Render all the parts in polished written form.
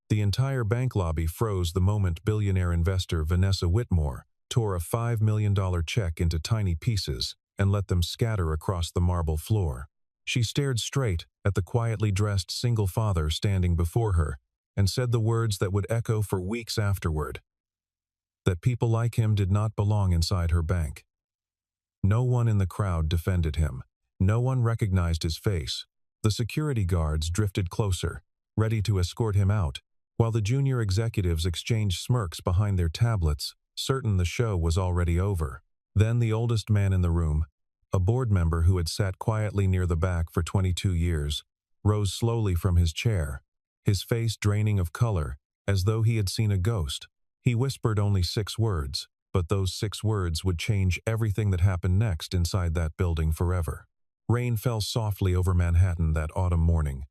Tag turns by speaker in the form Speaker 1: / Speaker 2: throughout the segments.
Speaker 1: The entire bank lobby froze the moment billionaire investor Vanessa Whitmore tore a $5 million check into tiny pieces and let them scatter across the marble floor. She stared straight at the quietly dressed single father standing before her and said the words that would echo for weeks afterward, that people like him did not belong inside her bank. No one in the crowd defended him. No one recognized his face. The security guards drifted closer, ready to escort him out, while the junior executives exchanged smirks behind their tablets, certain the show was already over. Then the oldest man in the room, a board member who had sat quietly near the back for 22 years, rose slowly from his chair, his face draining of color, as though he had seen a ghost. He whispered only 6 words, but those 6 words would change everything that happened next inside that building forever. Rain fell softly over Manhattan that autumn morning.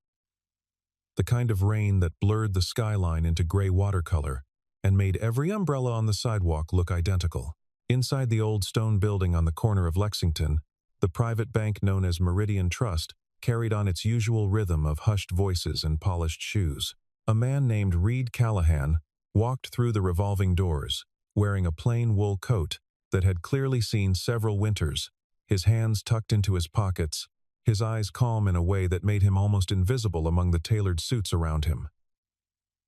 Speaker 1: The kind of rain that blurred the skyline into gray watercolor and made every umbrella on the sidewalk look identical. Inside the old stone building on the corner of Lexington, the private bank known as Meridian Trust carried on its usual rhythm of hushed voices and polished shoes. A man named Reed Callahan walked through the revolving doors, wearing a plain wool coat that had clearly seen several winters, his hands tucked into his pockets, his eyes calm in a way that made him almost invisible among the tailored suits around him.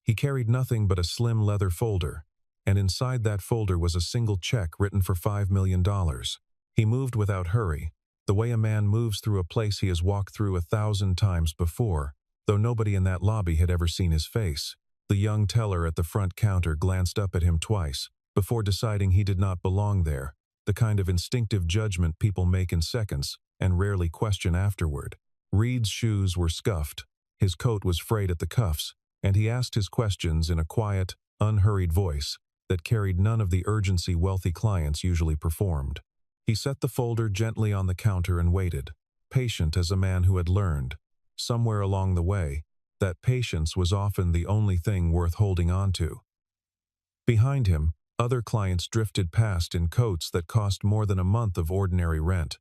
Speaker 1: He carried nothing but a slim leather folder, and inside that folder was a single check written for $5 million. He moved without hurry, the way a man moves through a place he has walked through 1,000 times before, though nobody in that lobby had ever seen his face. The young teller at the front counter glanced up at him twice, before deciding he did not belong there, the kind of instinctive judgment people make in seconds and rarely question afterward. Reed's shoes were scuffed, his coat was frayed at the cuffs, and he asked his questions in a quiet, unhurried voice that carried none of the urgency wealthy clients usually performed. He set the folder gently on the counter and waited, patient as a man who had learned, somewhere along the way, that patience was often the only thing worth holding on to. Behind him, other clients drifted past in coats that cost more than a month of ordinary rent,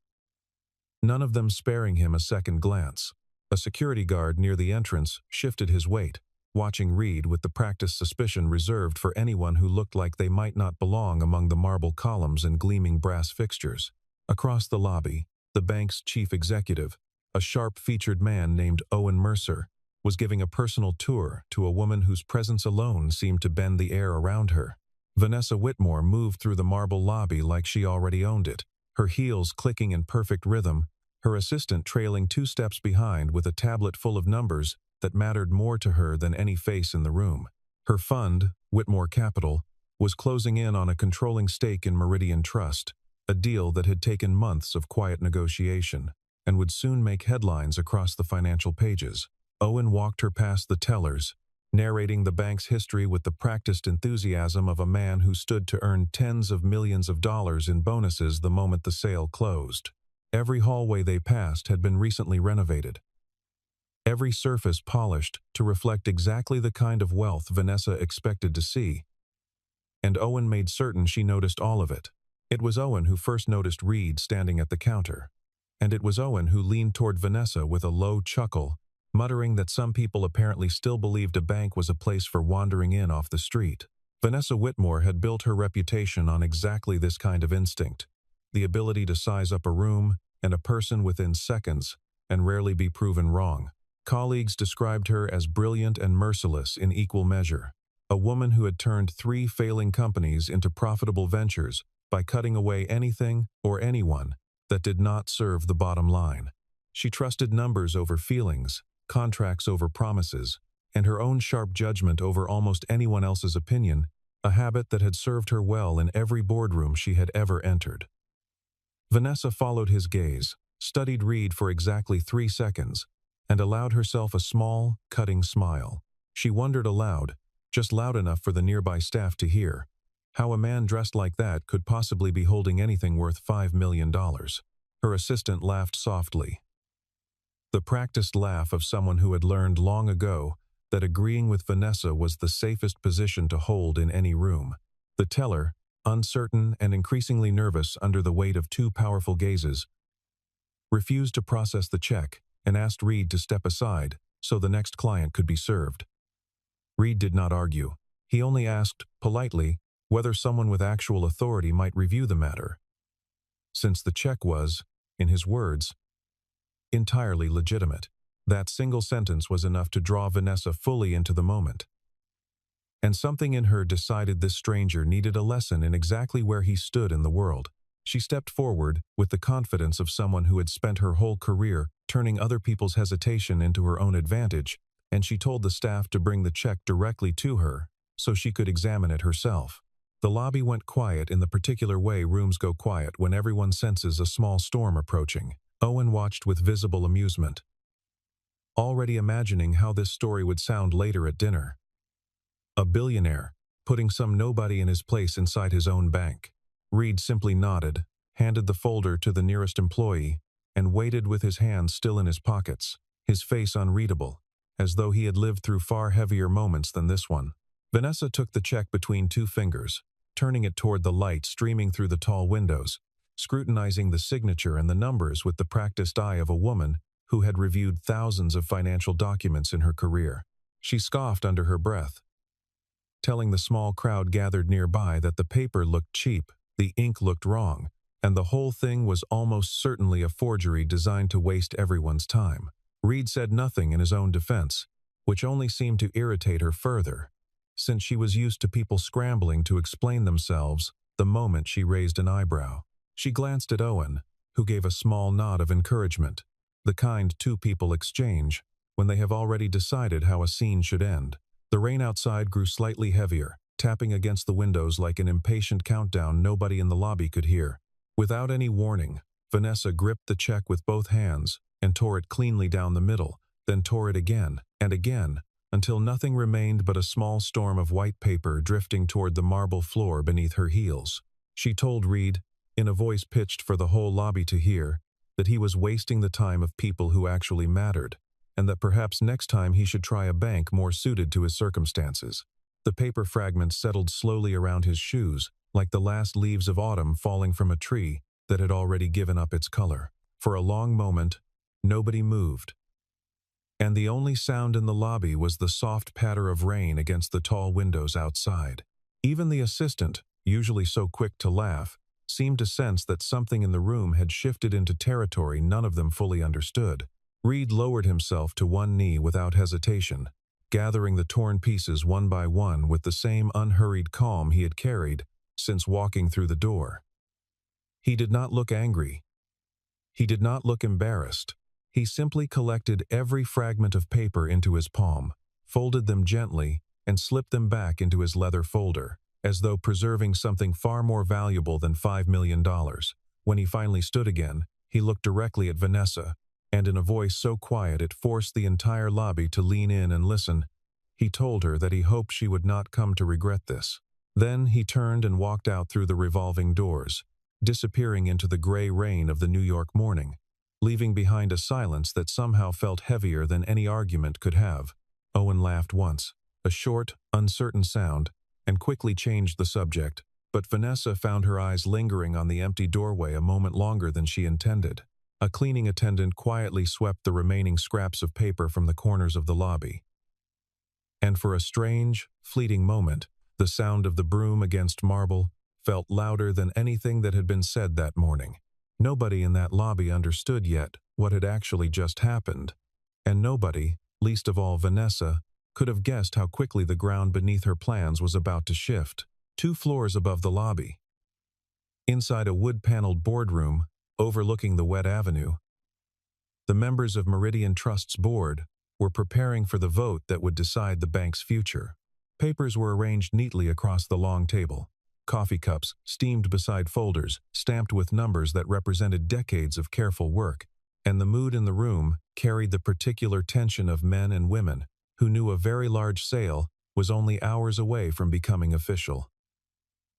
Speaker 1: none of them sparing him a second glance. A security guard near the entrance shifted his weight, watching Reed with the practiced suspicion reserved for anyone who looked like they might not belong among the marble columns and gleaming brass fixtures. Across the lobby, the bank's chief executive, a sharp-featured man named Owen Mercer, was giving a personal tour to a woman whose presence alone seemed to bend the air around her. Vanessa Whitmore moved through the marble lobby like she already owned it, her heels clicking in perfect rhythm, her assistant trailing 2 steps behind with a tablet full of numbers that mattered more to her than any face in the room. Her fund, Whitmore Capital, was closing in on a controlling stake in Meridian Trust, a deal that had taken months of quiet negotiation and would soon make headlines across the financial pages. Owen walked her past the tellers, narrating the bank's history with the practiced enthusiasm of a man who stood to earn tens of millions of dollars in bonuses the moment the sale closed. Every hallway they passed had been recently renovated, every surface polished to reflect exactly the kind of wealth Vanessa expected to see, and Owen made certain she noticed all of it. It was Owen who first noticed Reed standing at the counter, and it was Owen who leaned toward Vanessa with a low chuckle, muttering that some people apparently still believed a bank was a place for wandering in off the street. Vanessa Whitmore had built her reputation on exactly this kind of instinct, the ability to size up a room and a person within seconds and rarely be proven wrong. Colleagues described her as brilliant and merciless in equal measure, a woman who had turned 3 failing companies into profitable ventures by cutting away anything or anyone that did not serve the bottom line. She trusted numbers over feelings, contracts over promises, and her own sharp judgment over almost anyone else's opinion, a habit that had served her well in every boardroom she had ever entered. Vanessa followed his gaze, studied Reed for exactly 3 seconds, and allowed herself a small, cutting smile. She wondered aloud, just loud enough for the nearby staff to hear, how a man dressed like that could possibly be holding anything worth $5 million. Her assistant laughed softly, the practiced laugh of someone who had learned long ago that agreeing with Vanessa was the safest position to hold in any room. The teller, uncertain and increasingly nervous under the weight of 2 powerful gazes, refused to process the check and asked Reed to step aside so the next client could be served. Reed did not argue. He only asked, politely, whether someone with actual authority might review the matter, since the check was, in his words, entirely legitimate. That single sentence was enough to draw Vanessa fully into the moment. And something in her decided this stranger needed a lesson in exactly where he stood in the world. She stepped forward with the confidence of someone who had spent her whole career turning other people's hesitation into her own advantage, and she told the staff to bring the check directly to her so she could examine it herself. The lobby went quiet in the particular way rooms go quiet when everyone senses a small storm approaching. Owen watched with visible amusement, already imagining how this story would sound later at dinner. A billionaire, putting some nobody in his place inside his own bank. Reed simply nodded, handed the folder to the nearest employee, and waited with his hands still in his pockets, his face unreadable, as though he had lived through far heavier moments than this one. Vanessa took the check between two fingers, turning it toward the light streaming through the tall windows, scrutinizing the signature and the numbers with the practiced eye of a woman who had reviewed thousands of financial documents in her career. She scoffed under her breath, telling the small crowd gathered nearby that the paper looked cheap, the ink looked wrong, and the whole thing was almost certainly a forgery designed to waste everyone's time. Reed said nothing in his own defense, which only seemed to irritate her further, since she was used to people scrambling to explain themselves the moment she raised an eyebrow. She glanced at Owen, who gave a small nod of encouragement, the kind two people exchange when they have already decided how a scene should end. The rain outside grew slightly heavier, tapping against the windows like an impatient countdown nobody in the lobby could hear. Without any warning, Vanessa gripped the check with both hands and tore it cleanly down the middle, then tore it again and again, until nothing remained but a small storm of white paper drifting toward the marble floor beneath her heels. She told Reed, in a voice pitched for the whole lobby to hear, that he was wasting the time of people who actually mattered, and that perhaps next time he should try a bank more suited to his circumstances. The paper fragments settled slowly around his shoes, like the last leaves of autumn falling from a tree that had already given up its color. For a long moment, nobody moved, and the only sound in the lobby was the soft patter of rain against the tall windows outside. Even the assistant, usually so quick to laugh, seemed to sense that something in the room had shifted into territory none of them fully understood. Reed lowered himself to one knee without hesitation, gathering the torn pieces one by one with the same unhurried calm he had carried since walking through the door. He did not look angry. He did not look embarrassed. He simply collected every fragment of paper into his palm, folded them gently, and slipped them back into his leather folder, as though preserving something far more valuable than $5 million. When he finally stood again, he looked directly at Vanessa, and in a voice so quiet it forced the entire lobby to lean in and listen, he told her that he hoped she would not come to regret this. Then he turned and walked out through the revolving doors, disappearing into the gray rain of the New York morning, leaving behind a silence that somehow felt heavier than any argument could have. Owen laughed once, a short, uncertain sound, and quickly changed the subject, but Vanessa found her eyes lingering on the empty doorway a moment longer than she intended. A cleaning attendant quietly swept the remaining scraps of paper from the corners of the lobby. And for a strange, fleeting moment, the sound of the broom against marble felt louder than anything that had been said that morning. Nobody in that lobby understood yet what had actually just happened, and nobody, least of all Vanessa, could have guessed how quickly the ground beneath her plans was about to shift. 2 floors above the lobby, inside a wood-paneled boardroom overlooking the wet avenue, the members of Meridian Trust's board were preparing for the vote that would decide the bank's future. Papers were arranged neatly across the long table, coffee cups steamed beside folders stamped with numbers that represented decades of careful work, and the mood in the room carried the particular tension of men and women who knew a very large sale was only hours away from becoming official.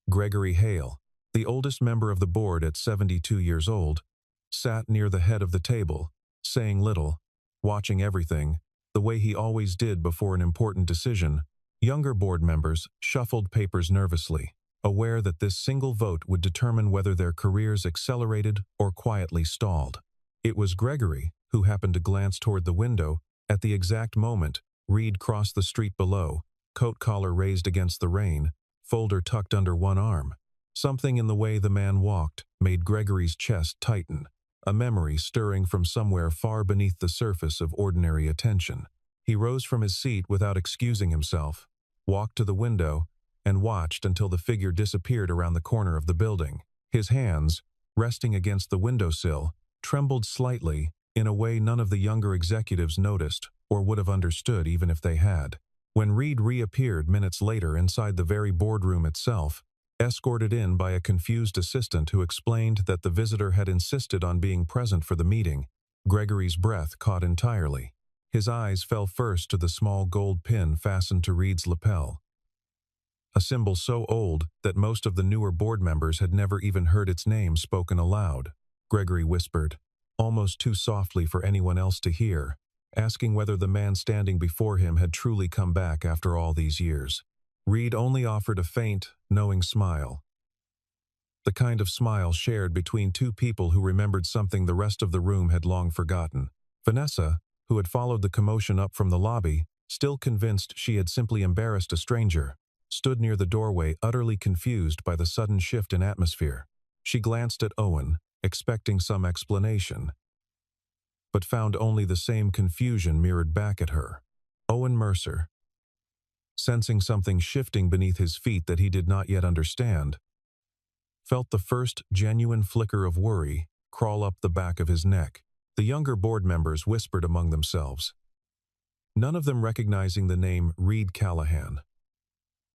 Speaker 1: Gregory Hale, the oldest member of the board at 72 years old, sat near the head of the table, saying little, watching everything, the way he always did before an important decision. Younger board members shuffled papers nervously, aware that this single vote would determine whether their careers accelerated or quietly stalled. It was Gregory who happened to glance toward the window at the exact moment Reed crossed the street below coat collar raised against the rain, folder tucked under one arm. Something in the way the man walked made Gregory's chest tighten, a memory stirring from somewhere far beneath the surface of ordinary attention. He rose from his seat without excusing himself, walked to the window, and watched until the figure disappeared around the corner of the building. His hands, resting against the windowsill, trembled slightly in a way none of the younger executives noticed or would have understood even if they had. When Reed reappeared minutes later inside the very boardroom itself, escorted in by a confused assistant who explained that the visitor had insisted on being present for the meeting, Gregory's breath caught entirely. His eyes fell first to the small gold pin fastened to Reed's lapel, a symbol so old that most of the newer board members had never even heard its name spoken aloud. Gregory whispered, almost too softly for anyone else to hear, asking whether the man standing before him had truly come back after all these years. Reed only offered a faint, knowing smile. The kind of smile shared between two people who remembered something the rest of the room had long forgotten. Vanessa, who had followed the commotion up from the lobby, still convinced she had simply embarrassed a stranger, stood near the doorway utterly confused by the sudden shift in atmosphere. She glanced at Owen, expecting some explanation, but found only the same confusion mirrored back at her. Owen Mercer, sensing something shifting beneath his feet that he did not yet understand, felt the first genuine flicker of worry crawl up the back of his neck. The younger board members whispered among themselves, none of them recognizing the name Reed Callahan.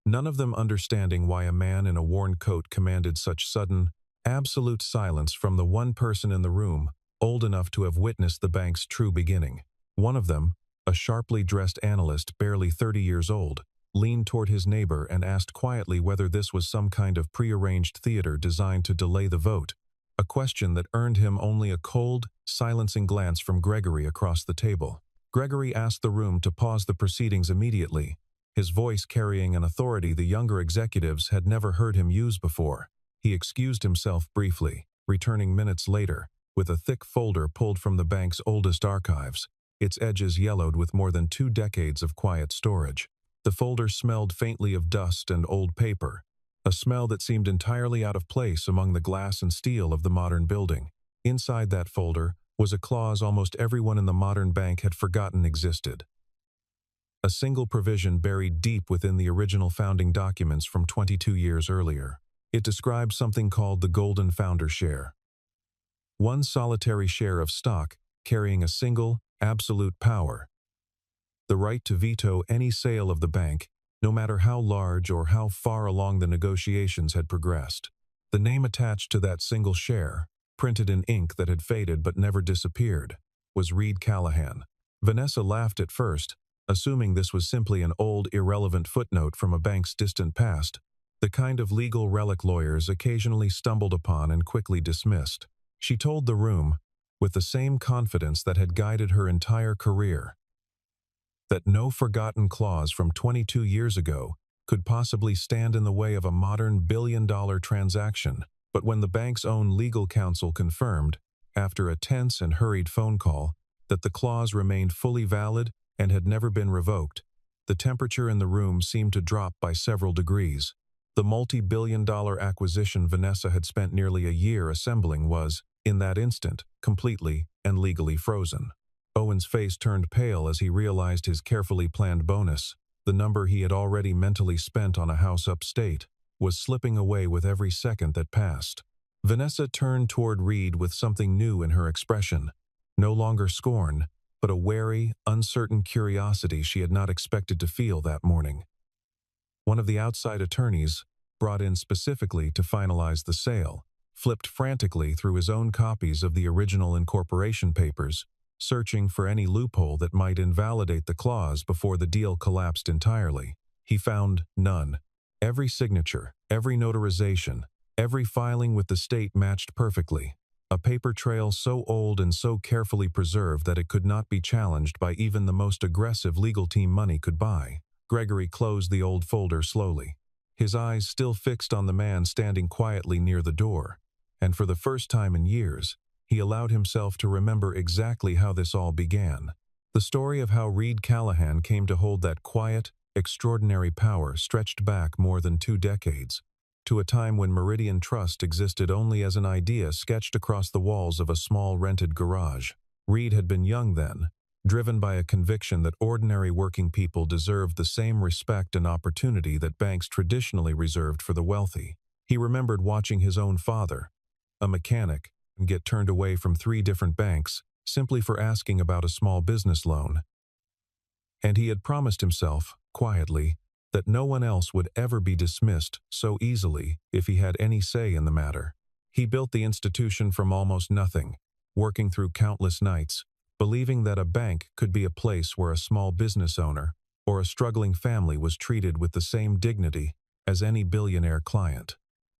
Speaker 1: None of them understanding why a man in a worn coat commanded such sudden, absolute silence from the one person in the room old enough to have witnessed the bank's true beginning. One of them, a sharply dressed analyst barely 30 years old, leaned toward his neighbor and asked quietly whether this was some kind of prearranged theater designed to delay the vote, a question that earned him only a cold, silencing glance from Gregory across the table. Gregory asked the room to pause the proceedings immediately, his voice carrying an authority the younger executives had never heard him use before. He excused himself briefly, returning minutes later, with a thick folder pulled from the bank's oldest archives, its edges yellowed with more than 2 decades of quiet storage. The folder smelled faintly of dust and old paper, a smell that seemed entirely out of place among the glass and steel of the modern building. Inside that folder was a clause almost everyone in the modern bank had forgotten existed. A single provision buried deep within the original founding documents from 22 years earlier. It described something called the Golden Founder Share. One solitary share of stock carrying a single, absolute power. The right to veto any sale of the bank, no matter how large or how far along the negotiations had progressed. The name attached to that single share, printed in ink that had faded but never disappeared, was Reed Callahan. Vanessa laughed at first, assuming this was simply an old, irrelevant footnote from a bank's distant past, the kind of legal relic lawyers occasionally stumbled upon and quickly dismissed. She told the room, with the same confidence that had guided her entire career, that no forgotten clause from 22 years ago could possibly stand in the way of a modern billion-dollar transaction. But when the bank's own legal counsel confirmed, after a tense and hurried phone call, that the clause remained fully valid and had never been revoked, the temperature in the room seemed to drop by several degrees. The multi-billion-dollar acquisition Vanessa had spent nearly a year assembling was, in that instant, completely and legally frozen. Owen's face turned pale as he realized his carefully planned bonus, the number he had already mentally spent on a house upstate, was slipping away with every second that passed. Vanessa turned toward Reed with something new in her expression, no longer scorn, but a wary, uncertain curiosity she had not expected to feel that morning. One of the outside attorneys, brought in specifically to finalize the sale, flipped frantically through his own copies of the original incorporation papers, searching for any loophole that might invalidate the clause before the deal collapsed entirely. He found none. Every signature, every notarization, every filing with the state matched perfectly, a paper trail so old and so carefully preserved that it could not be challenged by even the most aggressive legal team money could buy. Gregory closed the old folder slowly, his eyes still fixed on the man standing quietly near the door, and for the first time in years, he allowed himself to remember exactly how this all began. The story of how Reed Callahan came to hold that quiet, extraordinary power stretched back more than 2 decades, to a time when Meridian Trust existed only as an idea sketched across the walls of a small rented garage. Reed had been young then, driven by a conviction that ordinary working people deserved the same respect and opportunity that banks traditionally reserved for the wealthy. He remembered watching his own father, a mechanic, get turned away from 3 different banks simply for asking about a small business loan. And he had promised himself, quietly, that no one else would ever be dismissed so easily if he had any say in the matter. He built the institution from almost nothing, working through countless nights, believing that a bank could be a place where a small business owner or a struggling family was treated with the same dignity as any billionaire client.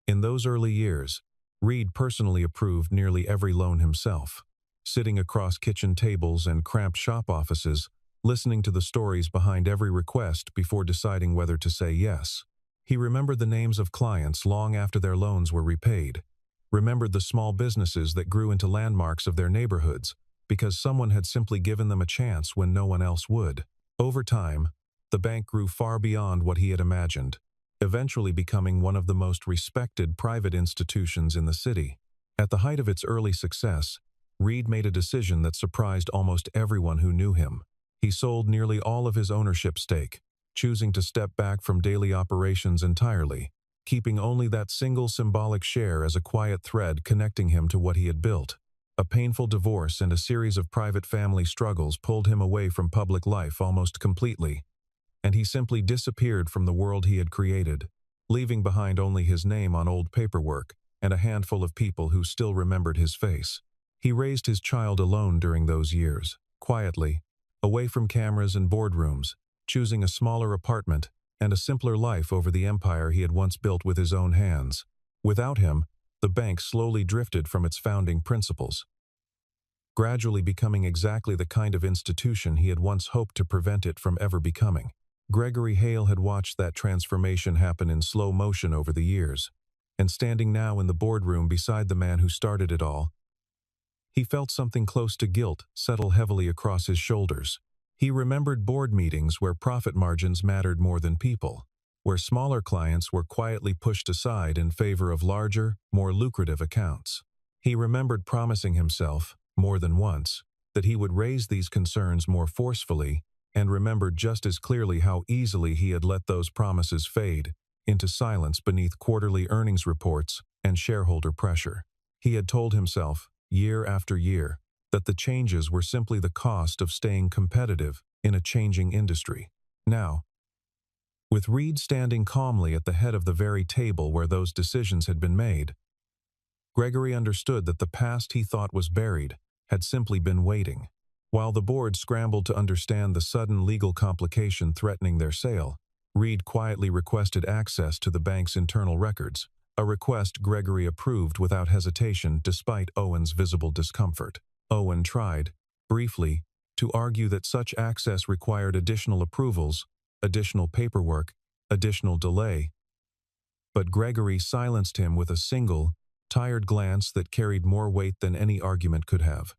Speaker 1: In those early years, Reed personally approved nearly every loan himself, sitting across kitchen tables and cramped shop offices, listening to the stories behind every request before deciding whether to say yes. He remembered the names of clients long after their loans were repaid, remembered the small businesses that grew into landmarks of their neighborhoods because someone had simply given them a chance when no one else would. Over time, the bank grew far beyond what he had imagined, eventually becoming one of the most respected private institutions in the city. At the height of its early success, Reed made a decision that surprised almost everyone who knew him. He sold nearly all of his ownership stake, choosing to step back from daily operations entirely, keeping only that single symbolic share as a quiet thread connecting him to what he had built. A painful divorce and a series of private family struggles pulled him away from public life almost completely, and he simply disappeared from the world he had created, leaving behind only his name on old paperwork and a handful of people who still remembered his face. He raised his child alone during those years, quietly, away from cameras and boardrooms, choosing a smaller apartment and a simpler life over the empire he had once built with his own hands. Without him, the bank slowly drifted from its founding principles, gradually becoming exactly the kind of institution he had once hoped to prevent it from ever becoming. Gregory Hale had watched that transformation happen in slow motion over the years, and standing now in the boardroom beside the man who started it all, he felt something close to guilt settle heavily across his shoulders. He remembered board meetings where profit margins mattered more than people, where smaller clients were quietly pushed aside in favor of larger, more lucrative accounts. He remembered promising himself, more than once, that he would raise these concerns more forcefully, and remembered just as clearly how easily he had let those promises fade into silence beneath quarterly earnings reports and shareholder pressure. He had told himself, year after year, that the changes were simply the cost of staying competitive in a changing industry. Now, with Reed standing calmly at the head of the very table where those decisions had been made, Gregory understood that the past he thought was buried had simply been waiting. While the board scrambled to understand the sudden legal complication threatening their sale, Reed quietly requested access to the bank's internal records, a request Gregory approved without hesitation despite Owen's visible discomfort. Owen tried, briefly, to argue that such access required additional approvals, additional paperwork, additional delay, but Gregory silenced him with a single, tired glance that carried more weight than any argument could have.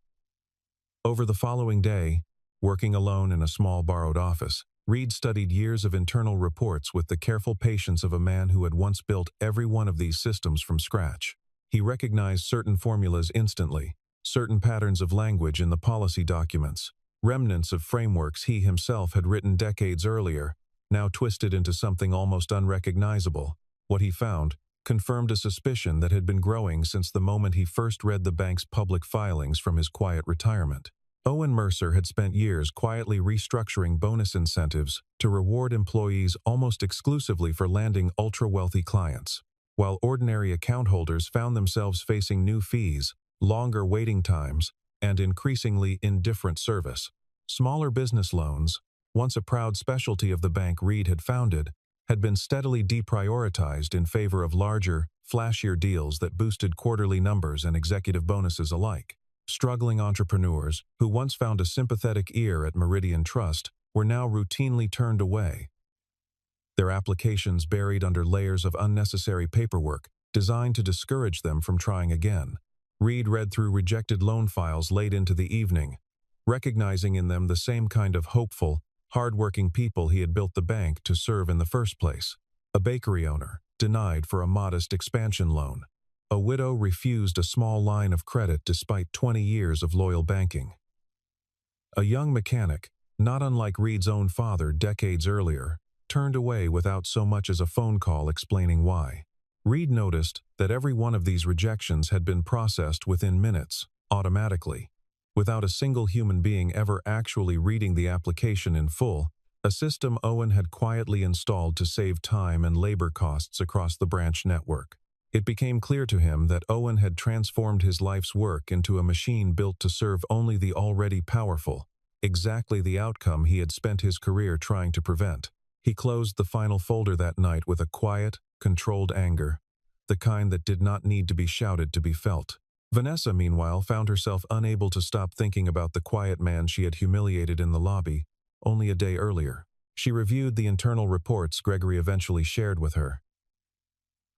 Speaker 1: Over the following day, working alone in a small borrowed office, Reed studied years of internal reports with the careful patience of a man who had once built every one of these systems from scratch. He recognized certain formulas instantly, certain patterns of language in the policy documents, remnants of frameworks he himself had written decades earlier, now twisted into something almost unrecognizable. What he found confirmed a suspicion that had been growing since the moment he first read the bank's public filings from his quiet retirement. Owen Mercer had spent years quietly restructuring bonus incentives to reward employees almost exclusively for landing ultra-wealthy clients, while ordinary account holders found themselves facing new fees, longer waiting times, and increasingly indifferent service. Smaller business loans, once a proud specialty of the bank Reed had founded, had been steadily deprioritized in favor of larger, flashier deals that boosted quarterly numbers and executive bonuses alike. Struggling entrepreneurs, who once found a sympathetic ear at Meridian Trust, were now routinely turned away, their applications buried under layers of unnecessary paperwork designed to discourage them from trying again. Reed read through rejected loan files late into the evening, recognizing in them the same kind of hopeful, hard-working people he had built the bank to serve in the first place. A bakery owner, denied for a modest expansion loan. A widow refused a small line of credit despite 20 years of loyal banking. A young mechanic, not unlike Reed's own father decades earlier, turned away without so much as a phone call explaining why. Reed noticed that every one of these rejections had been processed within minutes, automatically. Without a single human being ever actually reading the application in full, a system Owen had quietly installed to save time and labor costs across the branch network. It became clear to him that Owen had transformed his life's work into a machine built to serve only the already powerful, exactly the outcome he had spent his career trying to prevent. He closed the final folder that night with a quiet, controlled anger, the kind that did not need to be shouted to be felt. Vanessa, meanwhile, found herself unable to stop thinking about the quiet man she had humiliated in the lobby only a day earlier. She reviewed the internal reports Gregory eventually shared with her,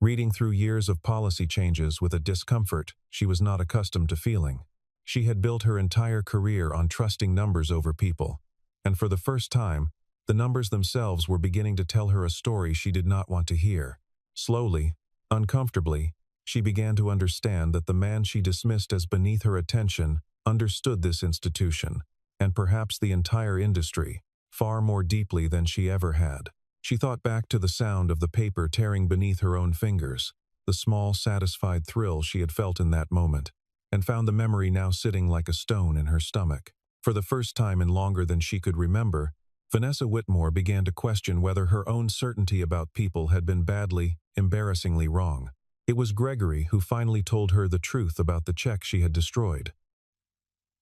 Speaker 1: reading through years of policy changes with a discomfort she was not accustomed to feeling. She had built her entire career on trusting numbers over people, and for the first time, the numbers themselves were beginning to tell her a story she did not want to hear. Slowly, uncomfortably, she began to understand that the man she dismissed as beneath her attention understood this institution, and perhaps the entire industry, far more deeply than she ever had. She thought back to the sound of the paper tearing beneath her own fingers, the small, satisfied thrill she had felt in that moment, and found the memory now sitting like a stone in her stomach. For the first time in longer than she could remember, Vanessa Whitmore began to question whether her own certainty about people had been badly, embarrassingly wrong. It was Gregory who finally told her the truth about the check she had destroyed.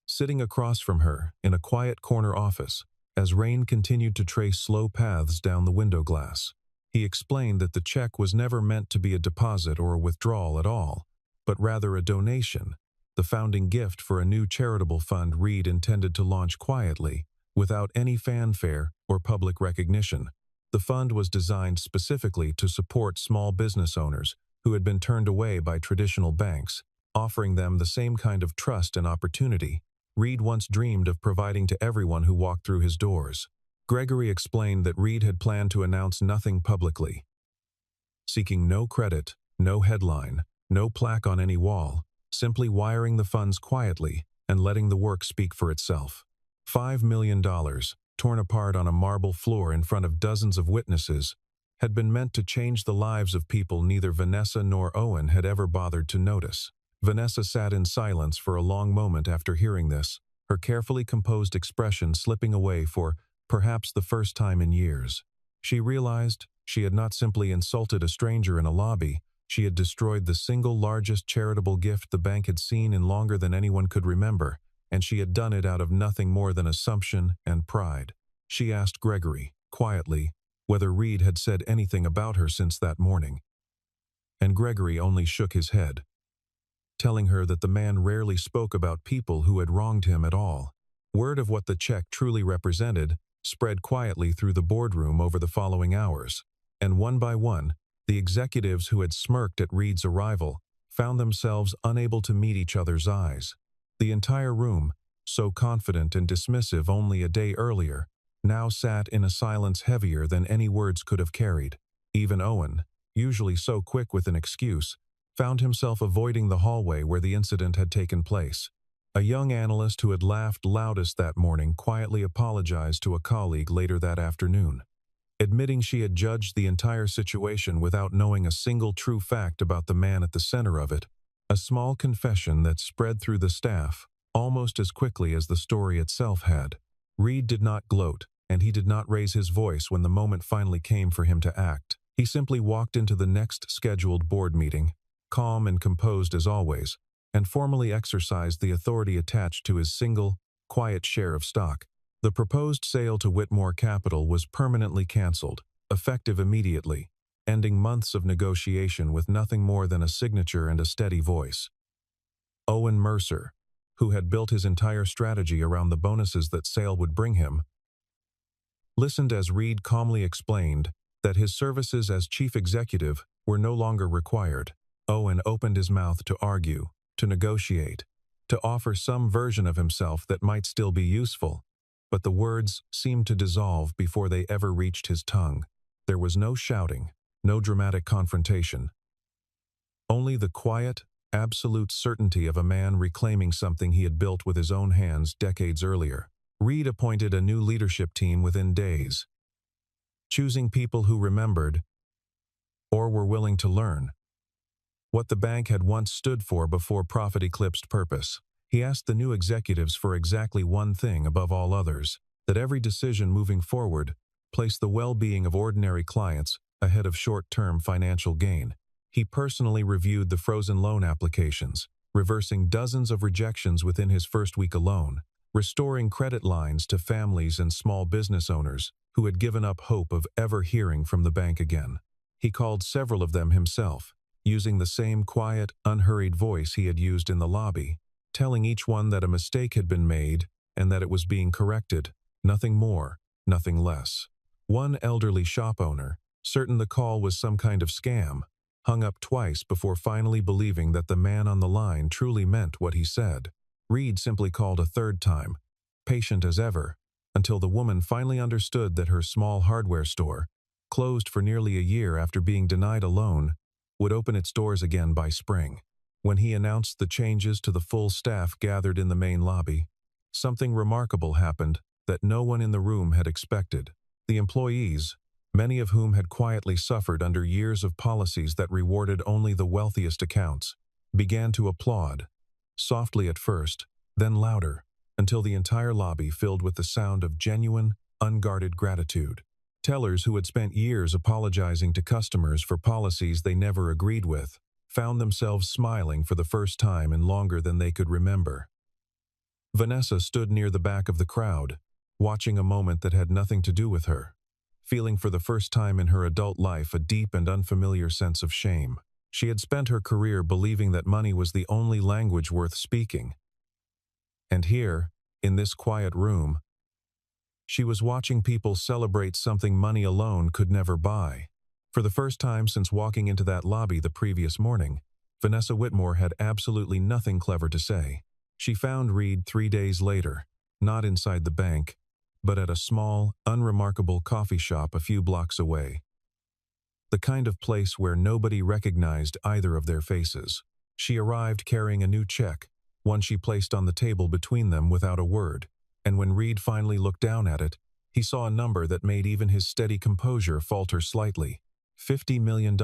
Speaker 1: Sitting across from her, in a quiet corner office, as rain continued to trace slow paths down the window glass, he explained that the check was never meant to be a deposit or a withdrawal at all, but rather a donation, the founding gift for a new charitable fund Reed intended to launch quietly, without any fanfare or public recognition. The fund was designed specifically to support small business owners who had been turned away by traditional banks, offering them the same kind of trust and opportunity Reed once dreamed of providing to everyone who walked through his doors. Gregory explained that Reed had planned to announce nothing publicly, seeking no credit, no headline, no plaque on any wall, simply wiring the funds quietly and letting the work speak for itself. $5 million, torn apart on a marble floor in front of dozens of witnesses, had been meant to change the lives of people neither Vanessa nor Owen had ever bothered to notice. Vanessa sat in silence for a long moment after hearing this, her carefully composed expression slipping away for perhaps the first time in years. She realized she had not simply insulted a stranger in a lobby, she had destroyed the single largest charitable gift the bank had seen in longer than anyone could remember, and she had done it out of nothing more than assumption and pride. She asked Gregory, quietly, whether Reed had said anything about her since that morning. And Gregory only shook his head, telling her that the man rarely spoke about people who had wronged him at all. Word of what the check truly represented spread quietly through the boardroom over the following hours, and one by one, the executives who had smirked at Reed's arrival found themselves unable to meet each other's eyes. The entire room, so confident and dismissive only a day earlier, now sat in a silence heavier than any words could have carried. Even Owen, usually so quick with an excuse, found himself avoiding the hallway where the incident had taken place. A young analyst who had laughed loudest that morning quietly apologized to a colleague later that afternoon, admitting she had judged the entire situation without knowing a single true fact about the man at the center of it, a small confession that spread through the staff almost as quickly as the story itself had. Reed did not gloat, and he did not raise his voice when the moment finally came for him to act. He simply walked into the next scheduled board meeting, calm and composed as always, and formally exercised the authority attached to his single, quiet share of stock. The proposed sale to Whitmore Capital was permanently canceled, effective immediately, ending months of negotiation with nothing more than a signature and a steady voice. Owen Mercer, who had built his entire strategy around the bonuses that sale would bring him, listened as Reed calmly explained that his services as chief executive were no longer required. Owen opened his mouth to argue, to negotiate, to offer some version of himself that might still be useful. but the words seemed to dissolve before they ever reached his tongue. There was no shouting, no dramatic confrontation. Only the quiet, absolute certainty of a man reclaiming something he had built with his own hands decades earlier. Reed appointed a new leadership team within days, choosing people who remembered or were willing to learn what the bank had once stood for before profit eclipsed purpose. He asked the new executives for exactly one thing above all others, that every decision moving forward placed the well-being of ordinary clients ahead of short-term financial gain. He personally reviewed the frozen loan applications, reversing dozens of rejections within his first week alone, restoring credit lines to families and small business owners who had given up hope of ever hearing from the bank again. He called several of them himself, using the same quiet, unhurried voice he had used in the lobby, telling each one that a mistake had been made and that it was being corrected, nothing more, nothing less. One elderly shop owner, certain the call was some kind of scam, hung up twice before finally believing that the man on the line truly meant what he said. Reed simply called a third time, patient as ever, until the woman finally understood that her small hardware store, closed for nearly a year after being denied a loan, would open its doors again by spring. When he announced the changes to the full staff gathered in the main lobby, something remarkable happened that no one in the room had expected. The employees, many of whom had quietly suffered under years of policies that rewarded only the wealthiest accounts, began to applaud, softly at first, then louder, until the entire lobby filled with the sound of genuine, unguarded gratitude. Tellers who had spent years apologizing to customers for policies they never agreed with found themselves smiling for the first time in longer than they could remember. Vanessa stood near the back of the crowd, watching a moment that had nothing to do with her, feeling for the first time in her adult life a deep and unfamiliar sense of shame. She had spent her career believing that money was the only language worth speaking. And here, in this quiet room, she was watching people celebrate something money alone could never buy. For the first time since walking into that lobby the previous morning, Vanessa Whitmore had absolutely nothing clever to say. She found Reed 3 days later, not inside the bank, but at a small, unremarkable coffee shop a few blocks away. The kind of place where nobody recognized either of their faces. She arrived carrying a new check, one she placed on the table between them without a word, and when Reed finally looked down at it, he saw a number that made even his steady composure falter slightly. $50 million,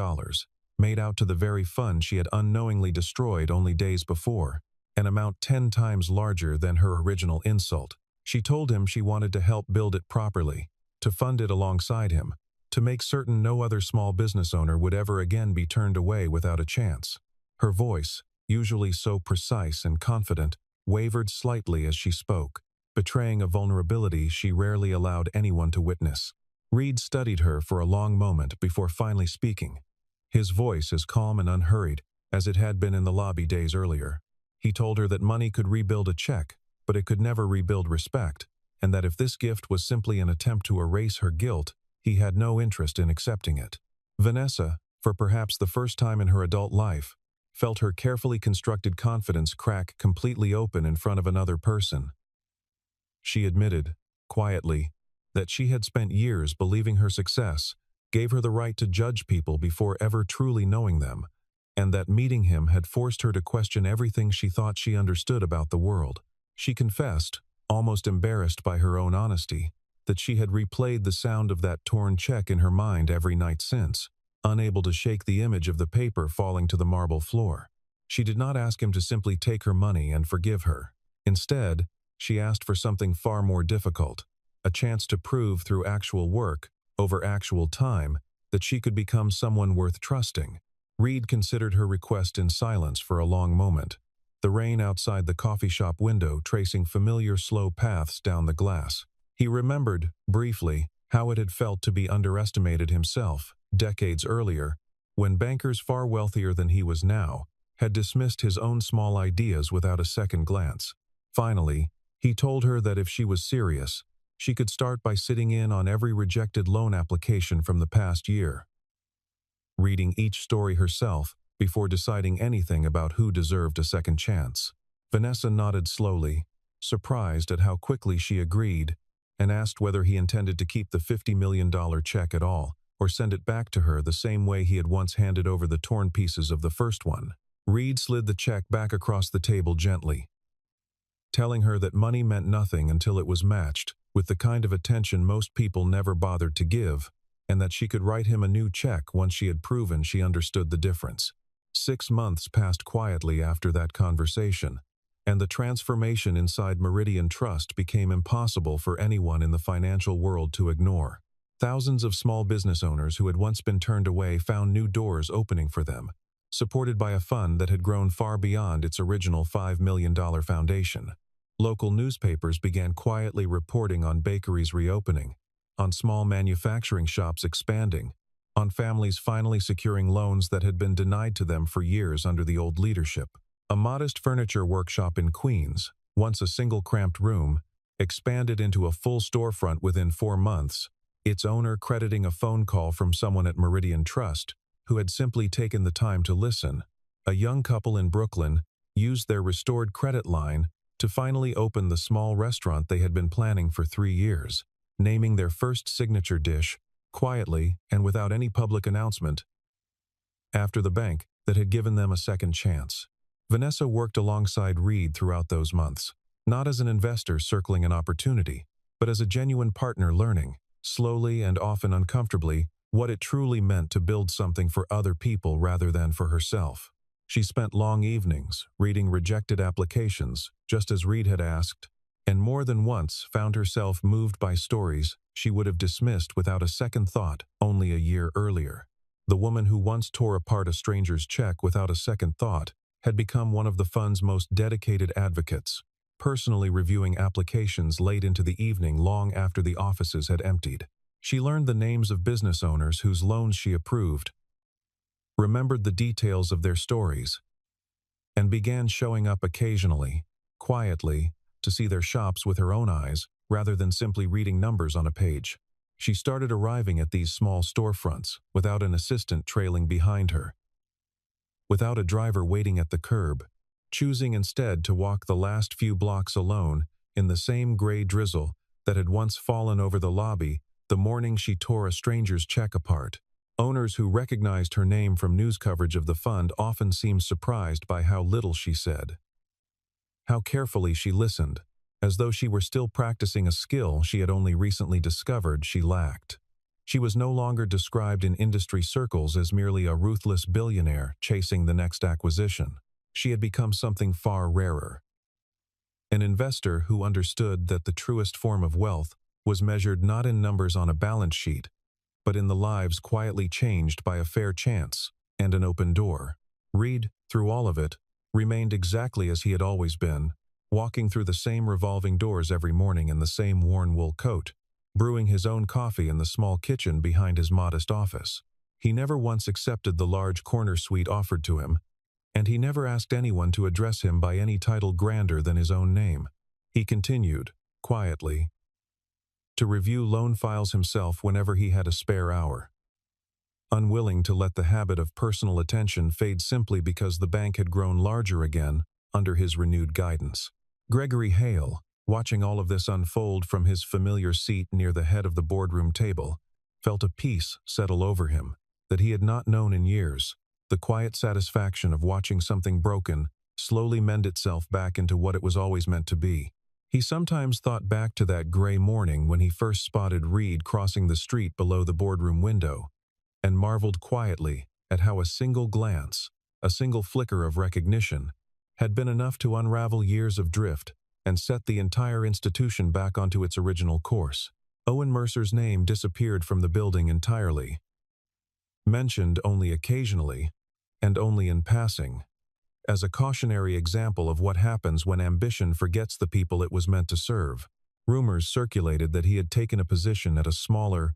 Speaker 1: made out to the very fund she had unknowingly destroyed only days before, an amount 10 times larger than her original insult. She told him she wanted to help build it properly, to fund it alongside him, to make certain no other small business owner would ever again be turned away without a chance. Her voice, usually so precise and confident, wavered slightly as she spoke, betraying a vulnerability she rarely allowed anyone to witness. Reed studied her for a long moment before finally speaking, his voice as calm and unhurried as it had been in the lobby days earlier. He told her that money could rebuild a check, but it could never rebuild respect, and that if this gift was simply an attempt to erase her guilt, he had no interest in accepting it. Vanessa, for perhaps the first time in her adult life, felt her carefully constructed confidence crack completely open in front of another person. She admitted, quietly, that she had spent years believing her success gave her the right to judge people before ever truly knowing them, and that meeting him had forced her to question everything she thought she understood about the world. She confessed, almost embarrassed by her own honesty, that she had replayed the sound of that torn check in her mind every night since, unable to shake the image of the paper falling to the marble floor. She did not ask him to simply take her money and forgive her. Instead, she asked for something far more difficult, a chance to prove through actual work, over actual time, that she could become someone worth trusting. Reed considered her request in silence for a long moment, the rain outside the coffee shop window tracing familiar slow paths down the glass. He remembered, briefly, how it had felt to be underestimated himself, decades earlier, when bankers far wealthier than he was now had dismissed his own small ideas without a second glance. Finally, he told her that if she was serious, she could start by sitting in on every rejected loan application from the past year, reading each story herself before deciding anything about who deserved a second chance. Vanessa nodded slowly, surprised at how quickly she agreed, and asked whether he intended to keep the $50 million check at all, or send it back to her the same way he had once handed over the torn pieces of the first one. Reed slid the check back across the table gently, telling her that money meant nothing until it was matched with the kind of attention most people never bothered to give, and that she could write him a new check once she had proven she understood the difference. 6 months passed quietly after that conversation, and the transformation inside Meridian Trust became impossible for anyone in the financial world to ignore. Thousands of small business owners who had once been turned away found new doors opening for them, supported by a fund that had grown far beyond its original $5 million foundation. Local newspapers began quietly reporting on bakeries reopening, on small manufacturing shops expanding, on families finally securing loans that had been denied to them for years under the old leadership. A modest furniture workshop in Queens, once a single cramped room, expanded into a full storefront within 4 months, its owner crediting a phone call from someone at Meridian Trust who had simply taken the time to listen. A young couple in Brooklyn used their restored credit line to finally open the small restaurant they had been planning for 3 years, naming their first signature dish, quietly and without any public announcement, after the bank that had given them a second chance. Vanessa worked alongside Reed throughout those months, not as an investor circling an opportunity, but as a genuine partner learning, slowly and often uncomfortably, what it truly meant to build something for other people rather than for herself. She spent long evenings reading rejected applications, just as Reed had asked, and more than once found herself moved by stories she would have dismissed without a second thought only a year earlier. The woman who once tore apart a stranger's check without a second thought had become one of the fund's most dedicated advocates, personally reviewing applications late into the evening long after the offices had emptied. She learned the names of business owners whose loans she approved, remembered the details of their stories, and began showing up occasionally, quietly, to see their shops with her own eyes rather than simply reading numbers on a page. She started arriving at these small storefronts without an assistant trailing behind her, without a driver waiting at the curb, choosing instead to walk the last few blocks alone in the same gray drizzle that had once fallen over the lobby the morning she tore a stranger's check apart. Owners who recognized her name from news coverage of the fund often seemed surprised by how little she said, how carefully she listened, as though she were still practicing a skill she had only recently discovered she lacked. She was no longer described in industry circles as merely a ruthless billionaire chasing the next acquisition. She had become something far rarer. An investor who understood that the truest form of wealth was measured not in numbers on a balance sheet, but in the lives quietly changed by a fair chance and an open door. Reed, through all of it, remained exactly as he had always been, walking through the same revolving doors every morning in the same worn wool coat, brewing his own coffee in the small kitchen behind his modest office. He never once accepted the large corner suite offered to him, and he never asked anyone to address him by any title grander than his own name. He continued, quietly, to review loan files himself whenever he had a spare hour, unwilling to let the habit of personal attention fade simply because the bank had grown larger again under his renewed guidance. Gregory Hale, watching all of this unfold from his familiar seat near the head of the boardroom table, felt a peace settle over him that he had not known in years, the quiet satisfaction of watching something broken slowly mend itself back into what it was always meant to be. He sometimes thought back to that gray morning when he first spotted Reed crossing the street below the boardroom window, and marveled quietly at how a single glance, a single flicker of recognition, had been enough to unravel years of drift and set the entire institution back onto its original course. Owen Mercer's name disappeared from the building entirely, mentioned only occasionally, and only in passing, as a cautionary example of what happens when ambition forgets the people it was meant to serve. Rumors circulated that he had taken a position at a smaller,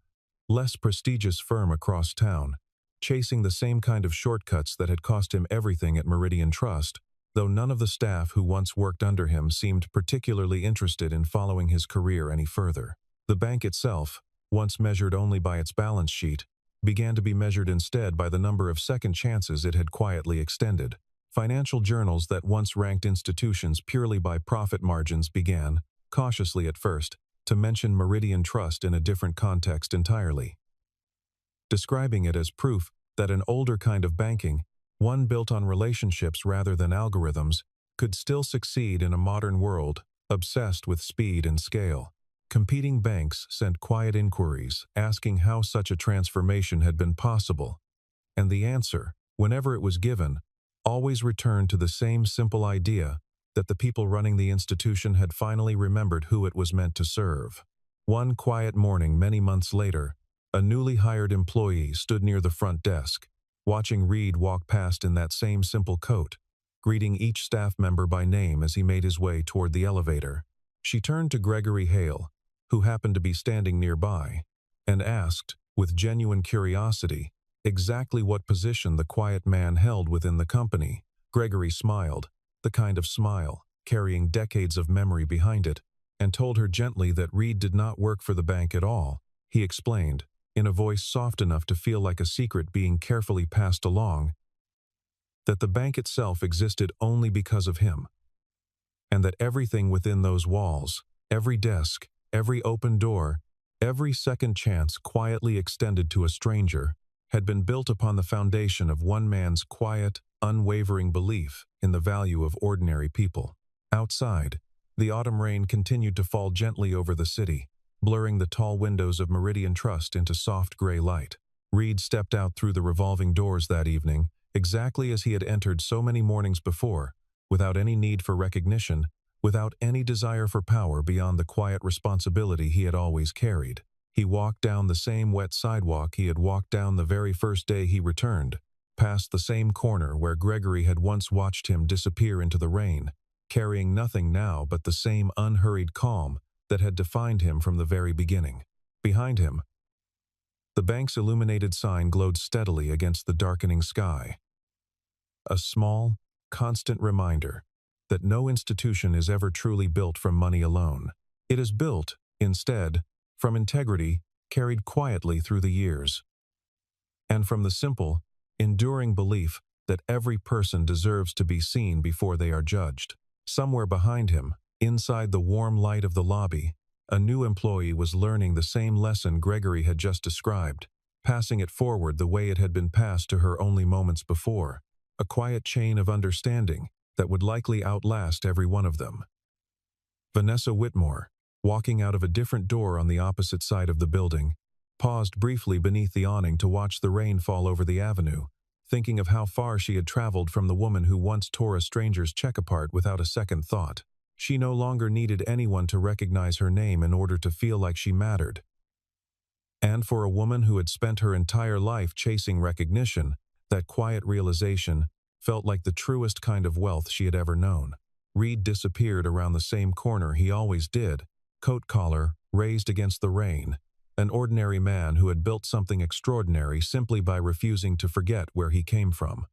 Speaker 1: less prestigious firm across town, chasing the same kind of shortcuts that had cost him everything at Meridian Trust, though none of the staff who once worked under him seemed particularly interested in following his career any further. The bank itself, once measured only by its balance sheet, began to be measured instead by the number of second chances it had quietly extended. Financial journals that once ranked institutions purely by profit margins began, cautiously at first, to mention Meridian Trust in a different context entirely, describing it as proof that an older kind of banking, one built on relationships rather than algorithms, could still succeed in a modern world obsessed with speed and scale. Competing banks sent quiet inquiries asking how such a transformation had been possible, and the answer, whenever it was given, always returned to the same simple idea that the people running the institution had finally remembered who it was meant to serve. One quiet morning many months later, a newly hired employee stood near the front desk, watching Reed walk past in that same simple coat, greeting each staff member by name as he made his way toward the elevator. She turned to Gregory Hale, who happened to be standing nearby, and asked, with genuine curiosity, exactly what position the quiet man held within the company. Gregory smiled, the kind of smile, carrying decades of memory behind it, and told her gently that Reed did not work for the bank at all. He explained, in a voice soft enough to feel like a secret being carefully passed along, that the bank itself existed only because of him, and that everything within those walls, every desk, every open door, every second chance quietly extended to a stranger, had been built upon the foundation of one man's quiet, unwavering belief in the value of ordinary people. Outside, the autumn rain continued to fall gently over the city, blurring the tall windows of Meridian Trust into soft gray light. Reed stepped out through the revolving doors that evening, exactly as he had entered so many mornings before, without any need for recognition, without any desire for power beyond the quiet responsibility he had always carried. He walked down the same wet sidewalk he had walked down the very first day he returned, past the same corner where Gregory had once watched him disappear into the rain, carrying nothing now but the same unhurried calm that had defined him from the very beginning. Behind him, the bank's illuminated sign glowed steadily against the darkening sky. A small, constant reminder that no institution is ever truly built from money alone. It is built, instead, from integrity carried quietly through the years, and from the simple, enduring belief that every person deserves to be seen before they are judged. Somewhere behind him, inside the warm light of the lobby, a new employee was learning the same lesson Gregory had just described, passing it forward the way it had been passed to her only moments before, a quiet chain of understanding that would likely outlast every one of them. Vanessa Whitmore, walking out of a different door on the opposite side of the building, paused briefly beneath the awning to watch the rain fall over the avenue, thinking of how far she had traveled from the woman who once tore a stranger's check apart without a second thought. She no longer needed anyone to recognize her name in order to feel like she mattered. And for a woman who had spent her entire life chasing recognition, that quiet realization felt like the truest kind of wealth she had ever known. Reed disappeared around the same corner he always did, coat collar raised against the rain, an ordinary man who had built something extraordinary simply by refusing to forget where he came from.